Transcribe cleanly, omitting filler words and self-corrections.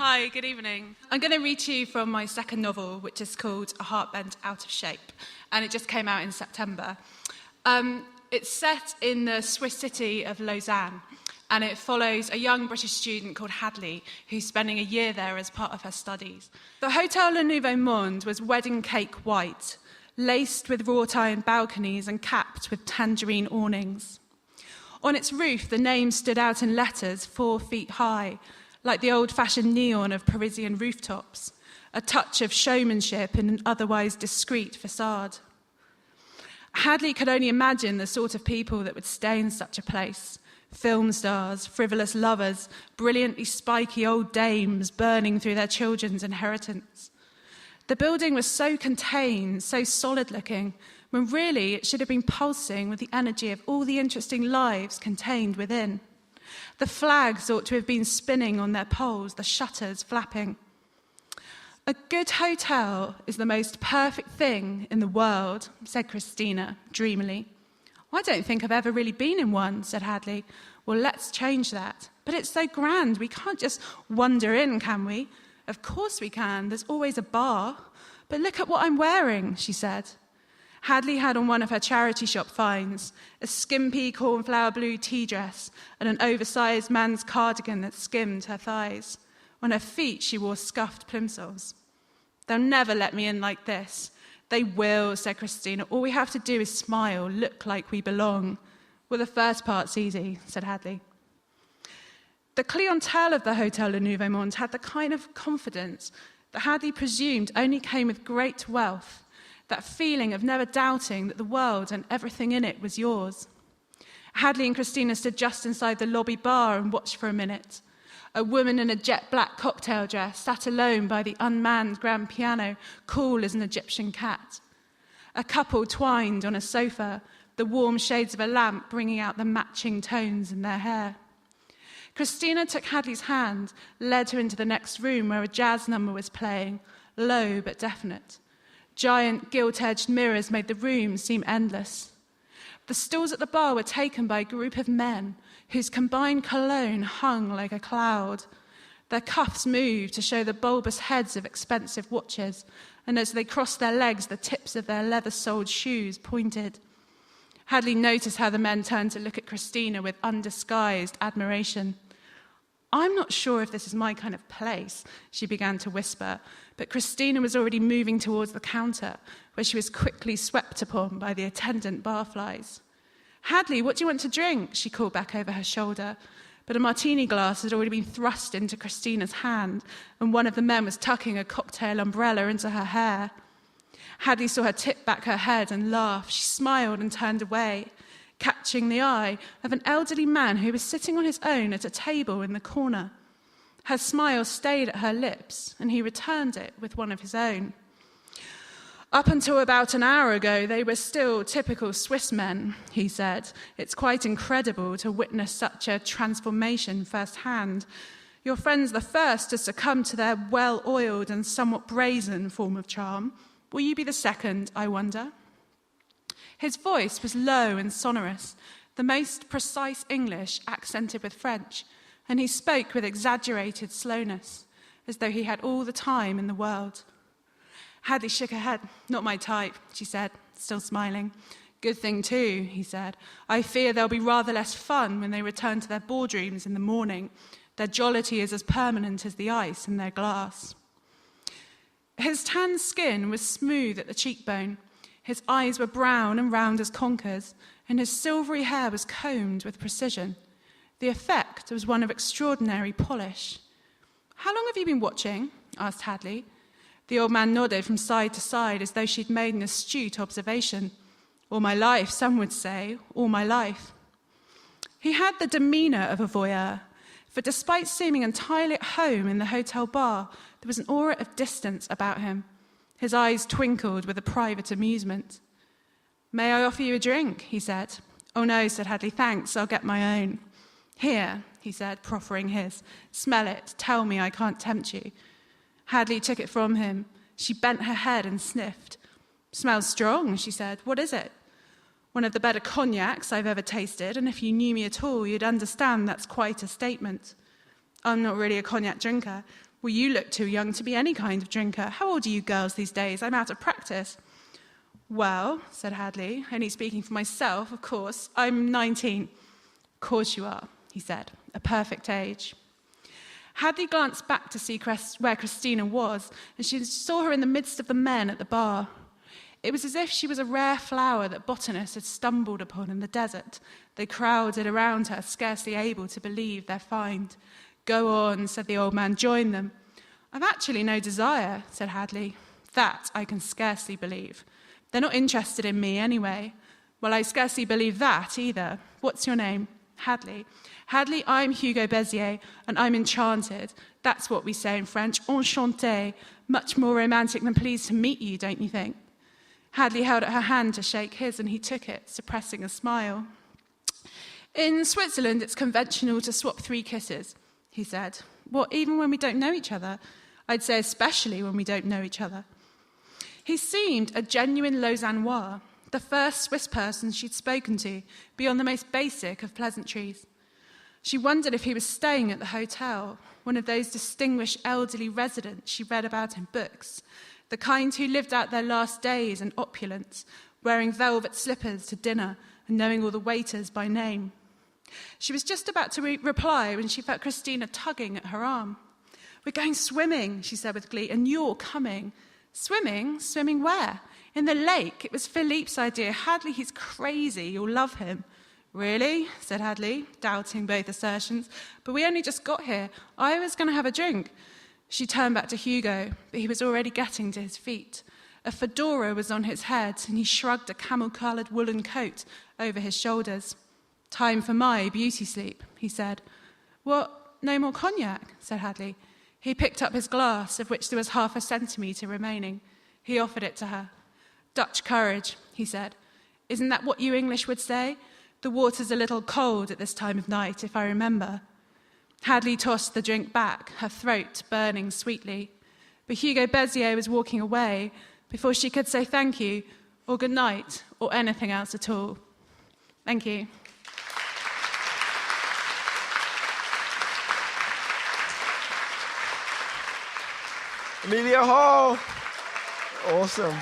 Hi, good evening. I'm going to read to you from my second novel, which is called A Heart Bent Out of Shape, and it just came out in September. It's set in the Swiss city of Lausanne, and it follows a young British student called Hadley, who's spending a year there as part of her studies. The Hotel Le Nouveau Monde was wedding cake white, laced with wrought iron balconies and capped with tangerine awnings. On its roof, the name stood out in letters 4 feet high, like the old-fashioned neon of Parisian rooftops, a touch of showmanship in an otherwise discreet facade. Hadley could only imagine the sort of people that would stay in such a place. Film stars, frivolous lovers, brilliantly spiky old dames burning through their children's inheritance. The building was so contained, so solid-looking, when really it should have been pulsing with the energy of all the interesting lives contained within. The flags ought to have been spinning on their poles, the shutters flapping. A good hotel is the most perfect thing in the world, said Christina dreamily. I don't think I've ever really been in one, said Hadley. Well, let's change that. But it's so grand, we can't just wander in, can we? Of course we can, there's always a bar. But look at what I'm wearing, she said. Hadley had on one of her charity shop finds, a skimpy cornflower blue tea dress and an oversized man's cardigan that skimmed her thighs. On her feet, she wore scuffed plimsolls. They'll never let me in like this. They will, said Christina. All we have to do is smile, look like we belong. Well, the first part's easy, said Hadley. The clientele of the Hotel Le Nouveau Monde had the kind of confidence that Hadley presumed only came with great wealth, that feeling of never doubting that the world and everything in it was yours. Hadley and Christina stood just inside the lobby bar and watched for a minute. A woman in a jet-black cocktail dress sat alone by the unmanned grand piano, cool as an Egyptian cat. A couple twined on a sofa, the warm shades of a lamp bringing out the matching tones in their hair. Christina took Hadley's hand, led her into the next room where a jazz number was playing, low but definite. Giant gilt-edged mirrors made the room seem endless. The stools at the bar were taken by a group of men whose combined cologne hung like a cloud. Their cuffs moved to show the bulbous heads of expensive watches, and as they crossed their legs, the tips of their leather-soled shoes pointed. Hadley noticed how the men turned to look at Christina with undisguised admiration. I'm not sure if this is my kind of place, she began to whisper, but Christina was already moving towards the counter, where she was quickly swept upon by the attendant barflies. Hadley, what do you want to drink? She called back over her shoulder, but a martini glass had already been thrust into Christina's hand, and one of the men was tucking a cocktail umbrella into her hair. Hadley saw her tip back her head and laugh. She smiled and turned away, catching the eye of an elderly man who was sitting on his own at a table in the corner. Her smile stayed at her lips, and he returned it with one of his own. Up until about an hour ago, they were still typical Swiss men, he said. It's quite incredible to witness such a transformation firsthand. Your friend's the first to succumb to their well-oiled and somewhat brazen form of charm. Will you be the second, I wonder? His voice was low and sonorous, the most precise English accented with French, and he spoke with exaggerated slowness, as though he had all the time in the world. Hadley shook her head. Not my type, she said, still smiling. Good thing too, he said. I fear there'll be rather less fun when they return to their boardrooms in the morning. Their jollity is as permanent as the ice in their glass. His tan skin was smooth at the cheekbone. His eyes were brown and round as conkers, and his silvery hair was combed with precision. The effect was one of extraordinary polish. How long have you been watching? Asked Hadley. The old man nodded from side to side as though she'd made an astute observation. All my life, some would say, all my life. He had the demeanour of a voyeur, for despite seeming entirely at home in the hotel bar, there was an aura of distance about him. His eyes twinkled with a private amusement. May I offer you a drink? He said. Oh no, said Hadley, thanks, I'll get my own. Here, he said, proffering his. Smell it, tell me I can't tempt you. Hadley took it from him. She bent her head and sniffed. Smells strong, she said. What is it? One of the better cognacs I've ever tasted, and if you knew me at all, you'd understand that's quite a statement. I'm not really a cognac drinker. Well, you look too young to be any kind of drinker. How old are you girls these days? I'm out of practice. Well, said Hadley, only speaking for myself, of course, I'm 19. Of course you are, he said, a perfect age. Hadley glanced back to see where Christina was, and she saw her in the midst of the men at the bar. It was as if she was a rare flower that botanists had stumbled upon in the desert. They crowded around her, scarcely able to believe their find. Go on, said the old man, join them. I've actually no desire, said Hadley. That I can scarcely believe. They're not interested in me anyway. Well, I scarcely believe that either. What's your name? Hadley. Hadley, I'm Hugo Bezier, and I'm enchanted. That's what we say in French, enchanté. Much more romantic than pleased to meet you, don't you think? Hadley held out her hand to shake his, and he took it, suppressing a smile. In Switzerland, it's conventional to swap 3 kisses, he said. What, even when we don't know each other? I'd say especially when we don't know each other. He seemed a genuine Lausannois, the first Swiss person she'd spoken to, beyond the most basic of pleasantries. She wondered if he was staying at the hotel, one of those distinguished elderly residents she read about in books, the kind who lived out their last days in opulence, wearing velvet slippers to dinner and knowing all the waiters by name. She was just about to reply when she felt Christina tugging at her arm. We're going swimming, she said with glee, and you're coming. Swimming? Swimming where? In the lake. It was Philippe's idea. Hadley, he's crazy. You'll love him. Really? Said Hadley, doubting both assertions. But we only just got here. I was going to have a drink. She turned back to Hugo, but he was already getting to his feet. A fedora was on his head, and he shrugged a camel-coloured woolen coat over his shoulders. Time for my beauty sleep, he said. What, no more cognac? Said Hadley. He picked up his glass, of which there was half a centimetre remaining. He offered it to her. Dutch courage, he said. Isn't that what you English would say? The water's a little cold at this time of night, if I remember. Hadley tossed the drink back, her throat burning sweetly. But Hugo Bezier was walking away before she could say thank you, or good night, or anything else at all. Thank you. Emylia Hall. Awesome.